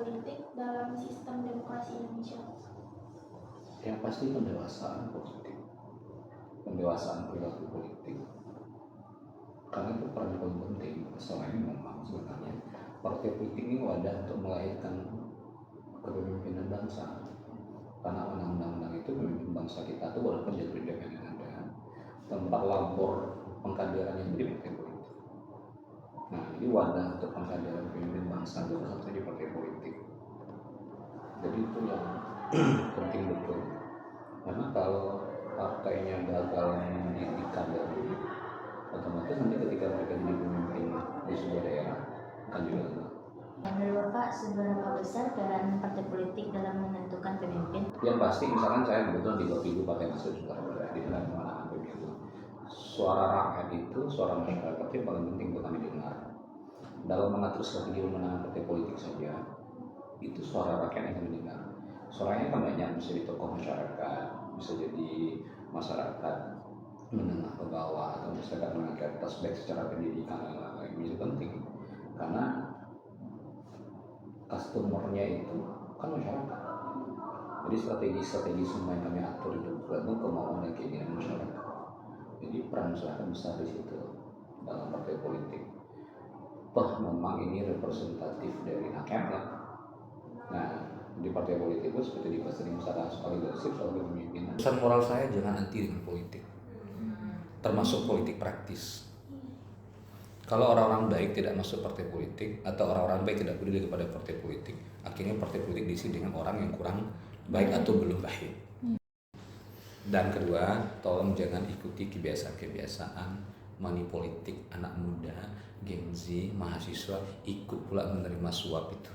politik dalam sistem demokrasi Indonesia? Yang pasti pendewasaan politik, pendewasaan perilaku politik, karena itu peran paling penting. Selain memang sebenarnya partai politik ini wadah untuk melahirkan kepemimpinan bangsa, karena undang-undang itu pemimpin bangsa kita itu walaupun jadi independen ada tempat lapor pengkaderan yang di partai politik. Nah, ini wadah untuk pengkaderan pemimpin bangsa itu satu di partai politik. Jadi itu yang penting betul. Karena kalau partainya gagal mendidik kader, otomatis nanti ketika mereka jadi pemimpin di sebuah daerah akan juga gagal. Menurut Bapak, seberapa besar peran partai politik dalam menentukan pemimpin? Yang pasti, misalkan saya kebetulan di Bapilu Partai Nasdem Sumatera Barat di dalam pemenangan pemilu, suara rakyat itu, suara masyarakat yang paling penting untuk kami dengar. Dalam mengatur strategi pemenangan partai politik saja, itu suara rakyat yang kami dengar. Suaranya kan banyak, bisa di tokoh masyarakat, bisa jadi masyarakat menengah ke bawah atau masyarakat menengah ke atas, baik secara pendidikan dan lain-lain. Itu penting karena customer-nya itu kan masyarakat. Jadi strategi semua yang kami atur itu bergantung kemauan dan keinginan masyarakat. Jadi peran masyarakat besar di situ dalam partai politik. Toh memang ini representatif dari rakyat ya. Nah, di partai politik itu seperti dibahas tadi misalkan soal leadership, soal kepemimpinan. Pesan moral saya jangan anti dengan politik, termasuk politik praktis. Kalau orang-orang baik tidak masuk partai politik atau orang-orang baik tidak peduli kepada partai politik, akhirnya partai politik diisi dengan orang yang kurang baik atau belum baik. Dan kedua, tolong jangan ikuti kebiasaan-kebiasaan money politik anak muda, Gen Z, mahasiswa ikut pula menerima suap itu.